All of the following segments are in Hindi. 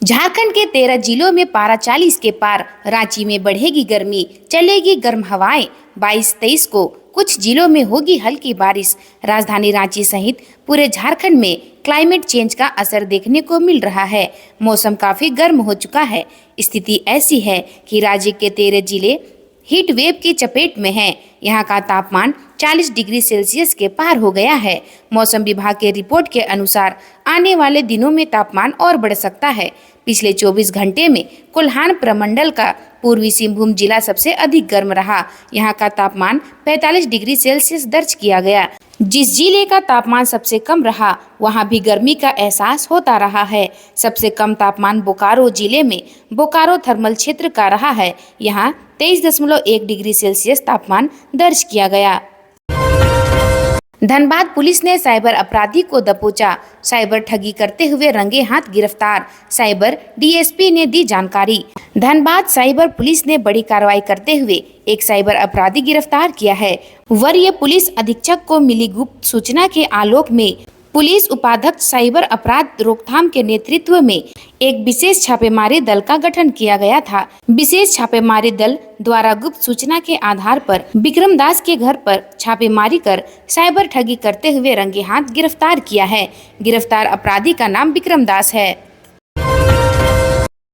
झारखंड के 13 जिलों में पारा 40 के पार। रांची में बढ़ेगी गर्मी, चलेगी गर्म हवाएं। 22-23 को कुछ जिलों में होगी हल्की बारिश। राजधानी रांची सहित पूरे झारखंड में क्लाइमेट चेंज का असर देखने को मिल रहा है। मौसम काफी गर्म हो चुका है। स्थिति ऐसी है कि राज्य के 13 जिले हीट वेव की चपेट में हैं। यहाँ का तापमान 40 डिग्री सेल्सियस के पार हो गया है। मौसम विभाग के रिपोर्ट के अनुसार आने वाले दिनों में तापमान और बढ़ सकता है। पिछले 24 घंटे में कोल्हान प्रमंडल का पूर्वी सिंहभूम जिला सबसे अधिक गर्म रहा। यहाँ का तापमान 45 डिग्री सेल्सियस दर्ज किया गया। जिस जिले का तापमान सबसे कम रहा वहां भी गर्मी का एहसास होता रहा है। सबसे कम तापमान बोकारो जिले में बोकारो थर्मल क्षेत्र का रहा है। यहाँ 23.1 डिग्री सेल्सियस तापमान दर्ज किया गया। धनबाद पुलिस ने साइबर अपराधी को दबोचा। साइबर ठगी करते हुए रंगे हाथ गिरफ्तार। साइबर डीएसपी ने दी जानकारी। धनबाद साइबर पुलिस ने बड़ी कार्रवाई करते हुए एक साइबर अपराधी गिरफ्तार किया है। वरीय पुलिस अधीक्षक को मिली गुप्त सूचना के आलोक में पुलिस उपाध्यक्ष साइबर अपराध रोकथाम के नेतृत्व में एक विशेष छापेमारी दल का गठन किया गया था। विशेष छापेमारी दल द्वारा गुप्त सूचना के आधार पर विक्रम दास के घर पर छापेमारी कर साइबर ठगी करते हुए रंगे हाथ गिरफ्तार किया है। गिरफ्तार अपराधी का नाम विक्रम दास है।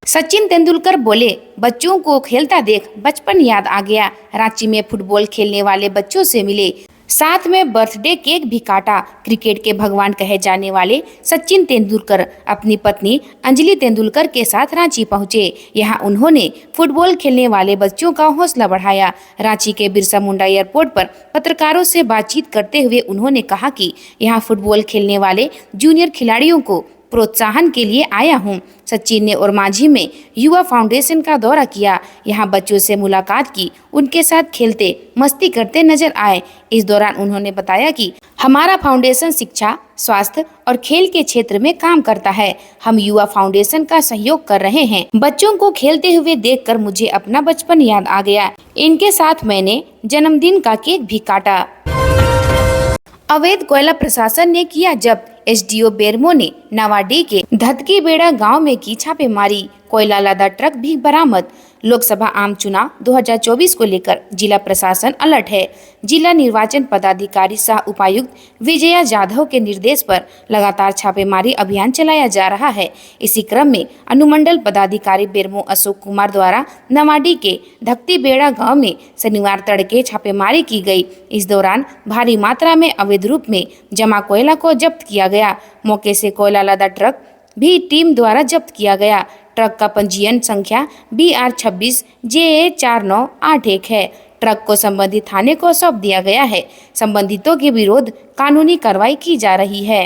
सचिन तेंदुलकर बोले, बच्चों को खेलता देख बचपन याद आ गया। रांची में फुटबॉल खेलने वाले बच्चों से मिले, साथ में बर्थडे केक भी काटा। क्रिकेट के भगवान कहे जाने वाले सचिन तेंदुलकर अपनी पत्नी अंजलि तेंदुलकर के साथ रांची पहुंचे। यहां उन्होंने फुटबॉल खेलने वाले बच्चों का हौसला बढ़ाया। रांची के बिरसा मुंडा एयरपोर्ट पर पत्रकारों से बातचीत करते हुए उन्होंने कहा कि यहां फुटबॉल खेलने वाले जूनियर खिलाड़ियों को प्रोत्साहन के लिए आया हूं। सचिन ने ओरमांझी में युवा फाउंडेशन का दौरा किया। यहां बच्चों से मुलाकात की, उनके साथ खेलते मस्ती करते नजर आए। इस दौरान उन्होंने बताया कि हमारा फाउंडेशन शिक्षा, स्वास्थ्य और खेल के क्षेत्र में काम करता है। हम युवा फाउंडेशन का सहयोग कर रहे हैं। बच्चों को खेलते हुए देखकर मुझे अपना बचपन याद आ गया। इनके साथ मैंने जन्मदिन का केक भी काटा। अवैध कोयला प्रशासन ने किया जब्त। एसडीओ बेरमो ने नवाडी के धतकी बेड़ा गांव में की छापेमारी। कोयला लादा ट्रक भी बरामद। लोकसभा आम चुनाव 2024 को लेकर जिला प्रशासन अलर्ट है। जिला निर्वाचन पदाधिकारी सह उपायुक्त विजया जाधव के निर्देश पर लगातार छापेमारी अभियान चलाया जा रहा है। इसी क्रम में अनुमंडल पदाधिकारी बेरमो अशोक कुमार द्वारा नवाडी के धकती बेड़ा गांव में शनिवार तड़के छापेमारी की गई। इस दौरान भारी मात्रा में अवैध रूप में जमा कोयला को जब्त किया गया। मौके से कोयला लादा ट्रक भी टीम द्वारा जब्त किया गया। ट्रक का पंजीयन संख्या BR26 JA 4981 है। ट्रक को संबंधित थाने को सौंप दिया गया है। संबंधितों के विरुद्ध कानूनी कार्रवाई की जा रही है।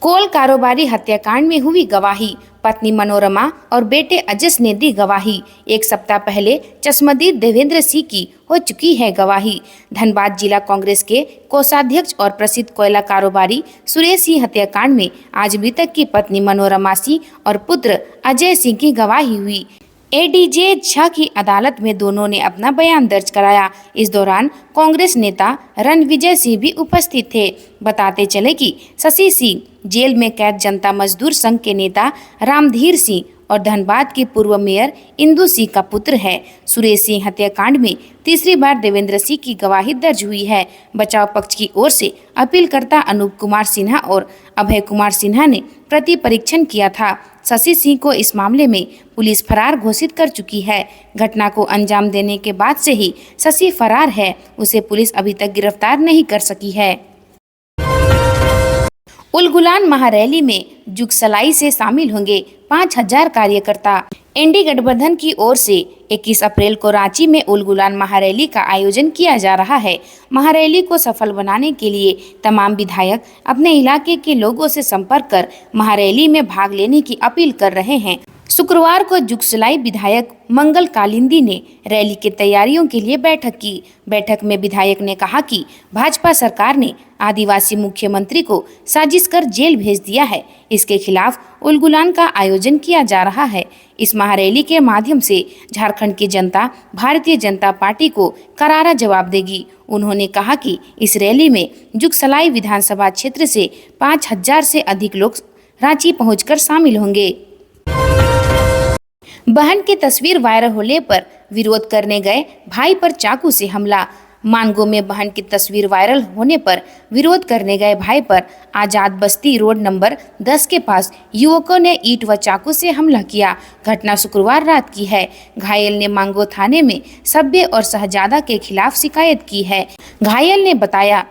कोल कारोबारी हत्याकांड में हुई गवाही। पत्नी मनोरमा और बेटे अजस ने दी गवाही। एक सप्ताह पहले चश्मदीद देवेंद्र सिंह की हो चुकी है गवाही। धनबाद जिला कांग्रेस के कोषाध्यक्ष और प्रसिद्ध कोयला कारोबारी सुरेश सिंह हत्याकांड में आज मृतक की पत्नी मनोरमा सिंह और पुत्र अजय सिंह की गवाही हुई। ADJ 6 की अदालत में दोनों ने अपना बयान दर्ज कराया। इस दौरान कांग्रेस नेता रणविजय सिंह भी उपस्थित थे। बताते चले कि शशि सिंह जेल में कैद जनता मजदूर संघ के नेता रामधीर सिंह और धनबाद की पूर्व मेयर इंदु सिंह का पुत्र है। सुरेश सिंह हत्याकांड में तीसरी बार देवेंद्र सिंह की गवाही दर्ज हुई है। बचाव पक्ष की ओर से अपीलकर्ता अनूप कुमार सिन्हा और अभय कुमार सिन्हा ने प्रति परीक्षण किया था। शशि सिंह को इस मामले में पुलिस फरार घोषित कर चुकी है। घटना को अंजाम देने के बाद से ही शशि फरार है। उसे पुलिस अभी तक गिरफ्तार नहीं कर सकी है। उलगुलान महारैली में जुगसलाई से शामिल होंगे 5000 कार्यकर्ता। एनडी गठबंधन की ओर से 21 अप्रैल को रांची में उलगुलान महारैली का आयोजन किया जा रहा है। महारैली को सफल बनाने के लिए तमाम विधायक अपने इलाके के लोगों से संपर्क कर महारैली में भाग लेने की अपील कर रहे हैं। शुक्रवार को जुगसलाई विधायक मंगल कालिंदी ने रैली की तैयारियों के लिए बैठक की। बैठक में विधायक ने कहा कि भाजपा सरकार ने आदिवासी मुख्यमंत्री को साजिश कर जेल भेज दिया है। इसके खिलाफ उलगुलान का आयोजन किया जा रहा है। इस महारैली के माध्यम से झारखंड की जनता भारतीय जनता पार्टी को करारा जवाब देगी। उन्होंने कहा कि इस रैली में जुगसलाई विधानसभा क्षेत्र से 5000 से अधिक लोग रांची पहुंचकर शामिल होंगे। बहन की तस्वीर वायरल होने पर विरोध करने गए भाई पर चाकू से हमला। मानगो में बहन की तस्वीर वायरल होने पर विरोध करने गए भाई पर आजाद बस्ती रोड नंबर 10 के पास युवकों ने ईंट व चाकू से हमला किया। घटना शुक्रवार रात की है। घायल ने मांगो थाने में सभ्य और शहजादा के खिलाफ शिकायत की है। घायल ने बताया,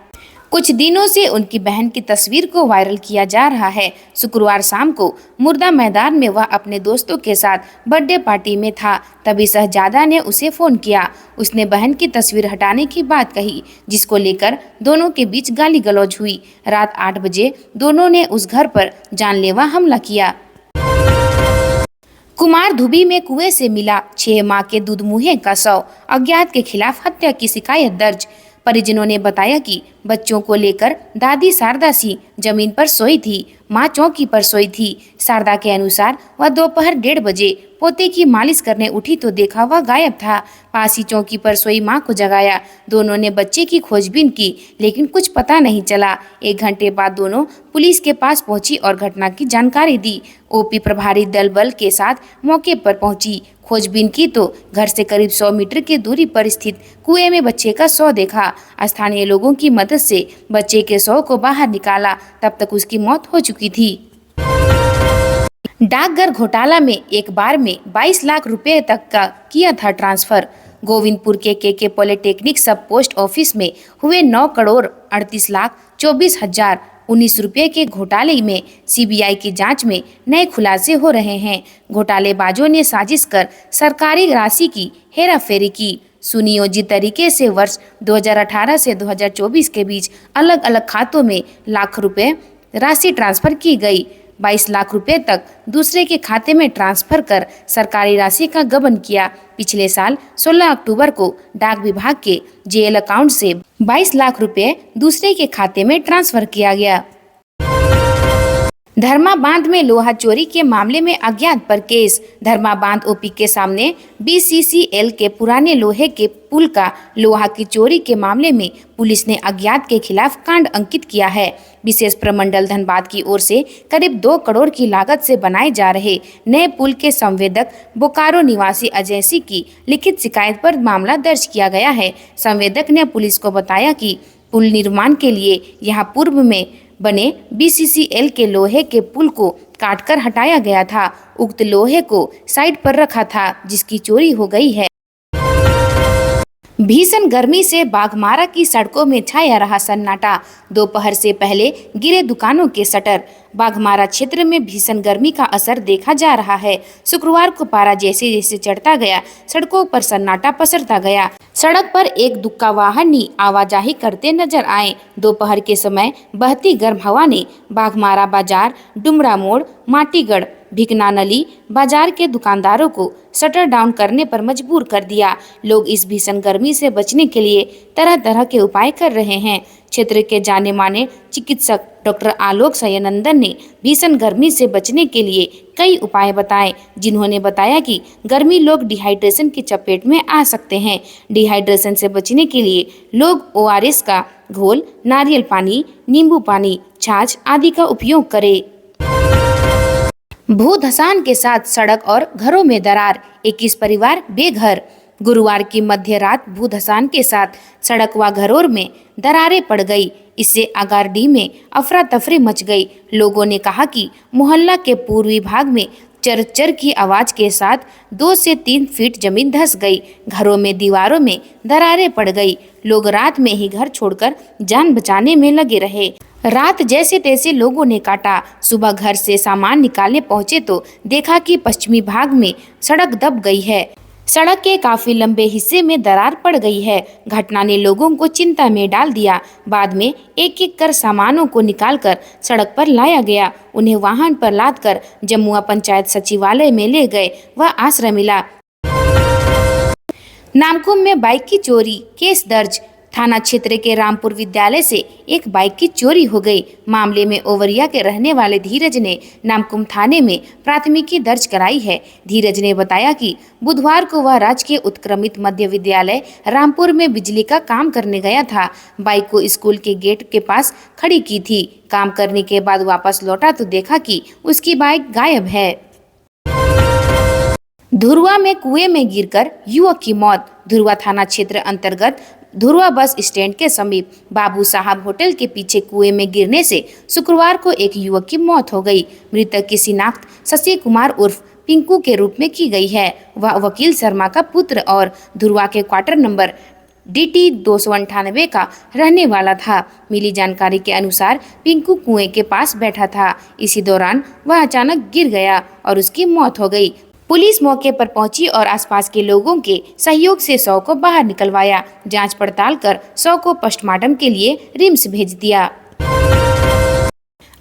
कुछ दिनों से उनकी बहन की तस्वीर को वायरल किया जा रहा है। शुक्रवार शाम को मुर्दा मैदान में वह अपने दोस्तों के साथ बर्थडे पार्टी में था, तभी शहजादा ने उसे फ़ोन किया। उसने बहन की तस्वीर हटाने की बात कही, जिसको लेकर दोनों के बीच गाली गलौज हुई। रात 8 बजे दोनों ने उस घर पर जानलेवा हमला किया। कुमार धुबी में कुएं से मिला 6 माह के दूध मुहे का शव, अज्ञात के खिलाफ हत्या की शिकायत दर्ज। परिजनों ने बताया कि बच्चों को लेकर दादी शारदा सिंह जमीन पर सोई थी, मां चौकी पर सोई थी। शारदा के अनुसार वह दोपहर 1:30 बजे पोते की मालिश करने उठी तो देखा वह गायब था। पास ही चौकी पर सोई मां को जगाया। दोनों ने बच्चे की खोजबीन की, लेकिन कुछ पता नहीं चला। 1 घंटे बाद दोनों पुलिस के पास पहुंची और घटना की जानकारी दी। ओपी प्रभारी दल बल के साथ मौके पर पहुंची। खोजबीन की तो घर से करीब 100 मीटर की दूरी पर स्थित कुएं में बच्चे का शव देखा। स्थानीय लोगों की मदद से बच्चे के शव को बाहर निकाला, तब तक उसकी मौत हो चुकी थी। डाकघर घोटाला में एक बार में 22 लाख रुपए तक का किया था ट्रांसफर। गोविंदपुर के के पॉलिटेक्निक सब पोस्ट ऑफिस में हुए 9 करोड़ 38 लाख 24 हजार 19 रुपये के घोटाले में सीबीआई की जांच में नए खुलासे हो रहे हैं। घोटालेबाजों ने साजिश कर सरकारी राशि की हेराफेरी की। सुनियोजित तरीके से वर्ष 2018 से 2024 के बीच अलग अलग खातों में लाख रुपए राशि ट्रांसफर की गई। 22 लाख रुपए तक दूसरे के खाते में ट्रांसफर कर सरकारी राशि का गबन किया। पिछले साल 16 अक्टूबर को डाक विभाग के जेएल अकाउंट से 22 लाख रुपए दूसरे के खाते में ट्रांसफर किया गया। धर्मा बांध में लोहा चोरी के मामले में अज्ञात पर केस। धर्मा बांध ओपी के सामने बीसीसीएल के पुराने लोहे के पुल का लोहा की चोरी के मामले में पुलिस ने अज्ञात के खिलाफ कांड अंकित किया है। विशेष प्रमंडल धनबाद की ओर से करीब 2 करोड़ की लागत से बनाए जा रहे नए पुल के संवेदक बोकारो निवासी अजय सिंह की लिखित शिकायत पर मामला दर्ज किया गया है। संवेदक ने पुलिस को बताया कि पुल निर्माण के लिए यहां पूर्व में बने बीसीसीएल के लोहे के पुल को काटकर हटाया गया था। उक्त लोहे को साइड पर रखा था, जिसकी चोरी हो गई है। भीषण गर्मी से बाघमारा की सड़कों में छाया रहा सन्नाटा। दोपहर से पहले गिरे दुकानों के शटर। बाघमारा क्षेत्र में भीषण गर्मी का असर देखा जा रहा है। शुक्रवार को पारा जैसे जैसे चढ़ता गया, सड़कों पर सन्नाटा पसरता गया। सड़क पर एक दुक्का वाहन ही आवाजाही करते नजर आए। दोपहर के समय बहती गर्म हवा ने बाघमारा बाजार, डुमरा मोड़, माटीगढ़, भिकना नली बाजार के दुकानदारों को शटर डाउन करने पर मजबूर कर दिया। लोग इस भीषण गर्मी से बचने के लिए तरह तरह के उपाय कर रहे हैं। क्षेत्र के जाने माने चिकित्सक डॉक्टर आलोक सयनंदन ने भीषण गर्मी से बचने के लिए कई उपाय बताए, जिन्होंने बताया कि गर्मी लोग डिहाइड्रेशन की चपेट में आ सकते हैं। डिहाइड्रेशन से बचने के लिए लोग ओआरएस का घोल, नारियल पानी, नींबू पानी, छाछ आदि का उपयोग करें। भू धसान के साथ सड़क और घरों में दरार, 21 परिवार बेघर। गुरुवार की मध्य रात भू धसान के साथ सड़क व घरों में दरारें पड़ गई। इससे अगारडीह में अफरा तफरी मच गई। लोगों ने कहा कि मोहल्ला के पूर्वी भाग में चरचर की आवाज के साथ 2 से 3 फीट जमीन धंस गई। घरों में दीवारों में दरारें पड़ गई। लोग रात में ही घर छोड़कर जान बचाने में लगे रहे। रात जैसे तैसे लोगों ने काटा। सुबह घर से सामान निकालने पहुंचे तो देखा कि पश्चिमी भाग में सड़क दब गई है। सड़क के काफी लंबे हिस्से में दरार पड़ गई है। घटना ने लोगों को चिंता में डाल दिया। बाद में एक एक कर सामानों को निकालकर सड़क पर लाया गया। उन्हें वाहन पर लादकर जमुआ पंचायत सचिवालय में ले गए व आश्रय मिला। नामकुम में बाइक की चोरी, केस दर्ज। थाना क्षेत्र के रामपुर विद्यालय से एक बाइक की चोरी हो गई। मामले में ओवरिया के रहने वाले धीरज ने नामकुम थाने में प्राथमिकी दर्ज कराई है। धीरज ने बताया कि बुधवार को वह राजकीय उत्क्रमित मध्य विद्यालय रामपुर में बिजली का काम करने गया था। बाइक को स्कूल के गेट के पास खड़ी की थी। काम करने के बाद वापस लौटा तो देखा कि उसकी बाइक गायब है। धुरवा में कुएं में गिरकर युवक की मौत। धुरवा थाना क्षेत्र अंतर्गत धुरवा बस स्टैंड के समीप बाबू साहब होटल के पीछे कुएं में गिरने से शुक्रवार को एक युवक की मौत हो गई। मृतक की शिनाख्त शशि कुमार उर्फ पिंकू के रूप में की गई है। वह वकील शर्मा का पुत्र और धुरवा के क्वार्टर नंबर DT 298 का रहने वाला था। मिली जानकारी के अनुसार पिंकू कुएं के पास बैठा था। इसी दौरान वह अचानक गिर गया और उसकी मौत हो गई। पुलिस मौके पर पहुंची और आसपास के लोगों के सहयोग से शव को बाहर निकलवाया। जांच पड़ताल कर शव को पोस्टमार्टम के लिए रिम्स भेज दिया।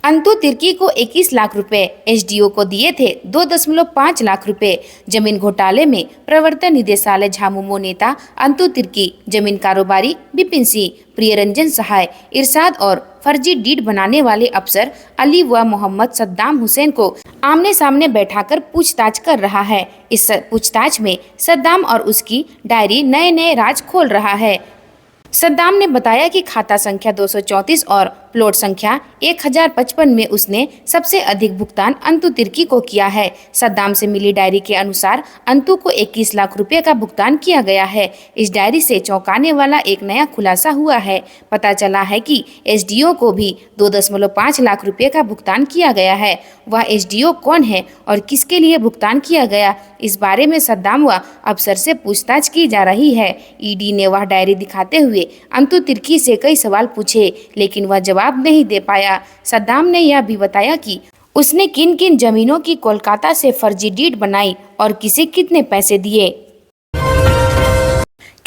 अंतु तिर्की को 21 लाख रुपए, SDO को दिए थे 2.5 लाख रुपए। जमीन घोटाले में प्रवर्तन निदेशालय झामुमो नेता अंतु तिर्की, जमीन कारोबारी विपिन सिंह, प्रियरंजन सहाय, इरशाद और फर्जी डीड बनाने वाले अफसर अली व मोहम्मद सद्दाम हुसैन को आमने सामने बैठाकर पूछताछ कर रहा है। इस पूछताछ में सद्दाम और उसकी डायरी नए नए राज खोल रहा है। सद्दाम ने बताया कि खाता संख्या 234 और प्लॉट संख्या 1055 में उसने सबसे अधिक भुगतान अंतु तिर्की को किया है। सद्दाम से मिली डायरी के अनुसार अंतु को 21 लाख रुपए का भुगतान किया गया है। इस डायरी से चौंकाने वाला एक नया खुलासा हुआ है। पता चला है कि SDO को भी 2.5 लाख रुपए का भुगतान किया गया है। वह SDO कौन है और किसके लिए भुगतान किया गया, इस बारे में सद्दाम व अफसर से पूछताछ की जा रही है। ED ने वह डायरी दिखाते हुए अंतु तिर्की से कई सवाल पूछे, लेकिन वह जवाब नहीं दे पाया। सद्दाम ने यह भी बताया कि उसने किन किन जमीनों की कोलकाता से फर्जी डीड बनाई और किसे कितने पैसे दिए।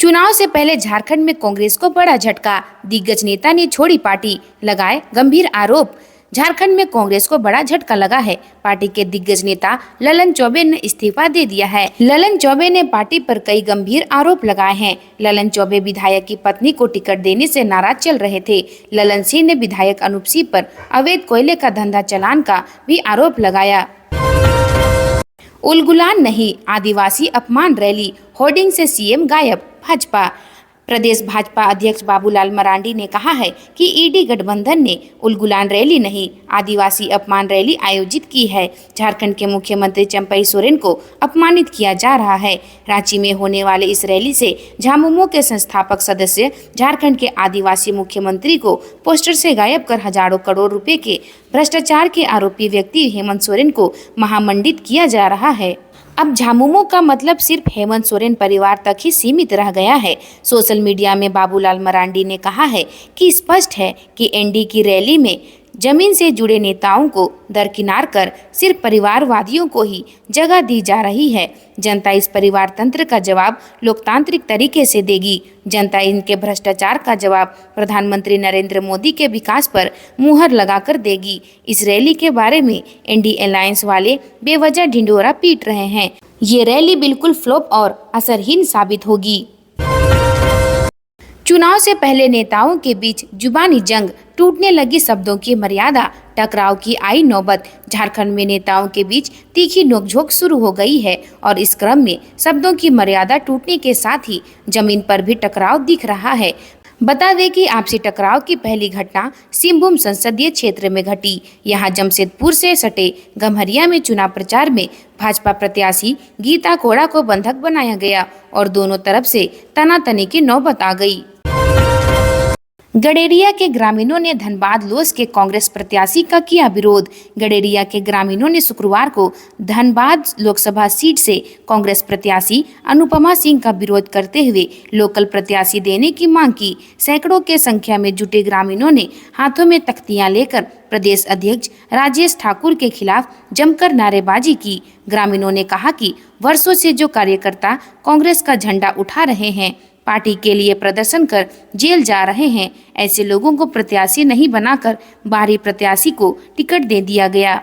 चुनाव से पहले झारखंड में कांग्रेस को बड़ा झटका। दिग्गज नेता ने छोड़ी पार्टी, लगाए गंभीर आरोप। झारखंड में कांग्रेस को बड़ा झटका लगा है। पार्टी के दिग्गज नेता ललन चौबे ने इस्तीफा दे दिया है। ललन चौबे ने पार्टी पर कई गंभीर आरोप लगाए हैं। ललन चौबे विधायक की पत्नी को टिकट देने से नाराज चल रहे थे। ललन सिंह ने विधायक अनूप सिंह पर अवैध कोयले का धंधा चलान का भी आरोप लगाया। उलगुलान नहीं, आदिवासी अपमान रैली, होर्डिंग से CM गायब। भाजपा प्रदेश भाजपा अध्यक्ष बाबूलाल मरांडी ने कहा है कि ED गठबंधन ने उलगुलान रैली नहीं, आदिवासी अपमान रैली आयोजित की है। झारखंड के मुख्यमंत्री चंपई सोरेन को अपमानित किया जा रहा है। रांची में होने वाले इस रैली से झामुमो के संस्थापक सदस्य झारखंड के आदिवासी मुख्यमंत्री को पोस्टर से गायब कर हजारों करोड़ रुपए के भ्रष्टाचार के आरोपी व्यक्ति हेमंत सोरेन को महामंडित किया जा रहा है। अब झामुमो का मतलब सिर्फ हेमंत सोरेन परिवार तक ही सीमित रह गया है। सोशल मीडिया में बाबूलाल मरांडी ने कहा है कि स्पष्ट है कि ND की रैली में जमीन से जुड़े नेताओं को दरकिनार कर सिर्फ परिवारवादियों को ही जगह दी जा रही है। जनता इस परिवार तंत्र का जवाब लोकतांत्रिक तरीके से देगी। जनता इनके भ्रष्टाचार का जवाब प्रधानमंत्री नरेंद्र मोदी के विकास पर मुहर लगाकर देगी। इस रैली के बारे में ND अलायंस वाले बेवजह ढिंढोरा पीट रहे हैं। ये रैली बिल्कुल फ्लॉप और असरहीन साबित होगी। चुनाव से पहले नेताओं के बीच जुबानी जंग, टूटने लगी शब्दों की मर्यादा, टकराव की आई नौबत। झारखंड में नेताओं के बीच तीखी नोकझोंक शुरू हो गई है और इस क्रम में शब्दों की मर्यादा टूटने के साथ ही जमीन पर भी टकराव दिख रहा है। बता दें कि आपसी टकराव की पहली घटना सिंहभूम संसदीय क्षेत्र में घटी। यहां जमशेदपुर से सटे गम्हरिया में चुनाव प्रचार में भाजपा प्रत्याशी गीता कोड़ा को बंधक बनाया गया और दोनों तरफ से तनातनी की नौबत आ गई। गडेरिया के ग्रामीणों ने धनबाद लॉस के कांग्रेस प्रत्याशी का किया विरोध। गडेरिया के ग्रामीणों ने शुक्रवार को धनबाद लोकसभा सीट से कांग्रेस प्रत्याशी अनुपमा सिंह का विरोध करते हुए लोकल प्रत्याशी देने की मांग की। सैकड़ों के संख्या में जुटे ग्रामीणों ने हाथों में तख्तियां लेकर प्रदेश अध्यक्ष राजेश ठाकुर के खिलाफ जमकर नारेबाजी की। ग्रामीणों ने कहा कि वर्षों से जो कार्यकर्ता कांग्रेस का झंडा उठा रहे हैं, पार्टी के लिए प्रदर्शन कर जेल जा रहे हैं, ऐसे लोगों को प्रत्याशी नहीं बनाकर बाहरी प्रत्याशी को टिकट दे दिया गया।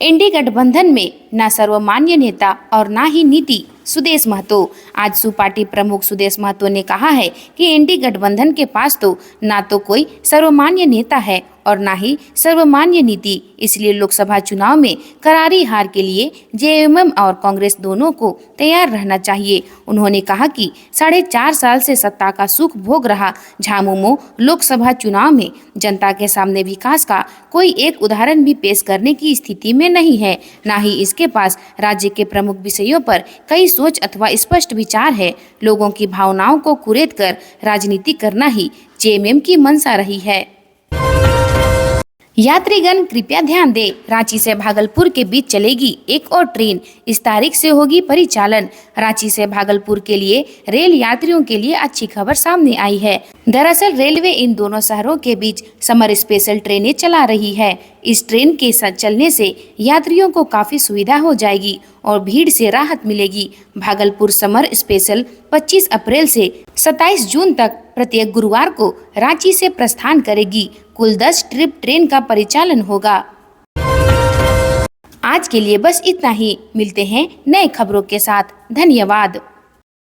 एनडीए गठबंधन में न सर्वमान्य नेता और न ही नीति। सुदेश महतो। आजसू पार्टी प्रमुख सुदेश महतो ने कहा है कि एनडीए गठबंधन के पास तो ना तो कोई सर्वमान्य नेता है और ना ही सर्वमान्य नीति, इसलिए लोकसभा चुनाव में करारी हार के लिए जेएमएम और कांग्रेस दोनों को तैयार रहना चाहिए। उन्होंने कहा कि 4.5 साल से सत्ता का सुख भोग रहा झामुमो लोकसभा चुनाव में जनता के सामने विकास का कोई एक उदाहरण भी पेश करने की स्थिति में नहीं है, ना ही इसके पास राज्य के प्रमुख विषयों पर कई सोच अथवा स्पष्ट विचार है। लोगों की भावनाओं को कुरेद कर राजनीति करना ही जेएमएम की मंशा रही है। यात्रीगण कृपया ध्यान दें, रांची से भागलपुर के बीच चलेगी एक और ट्रेन। इस तारीख से होगी परिचालन। रांची से भागलपुर के लिए रेल यात्रियों के लिए अच्छी खबर सामने आई है। दरअसल रेलवे इन दोनों शहरों के बीच समर स्पेशल ट्रेनें चला रही है। इस ट्रेन के चलने से यात्रियों को काफी सुविधा हो जाएगी और भीड़ से राहत मिलेगी। भागलपुर समर स्पेशल 25 अप्रैल से 27 जून तक प्रत्येक गुरुवार को रांची से प्रस्थान करेगी। कुल 10 ट्रिप ट्रेन का परिचालन होगा। आज के लिए बस इतना ही। मिलते हैं नए खबरों के साथ। धन्यवाद।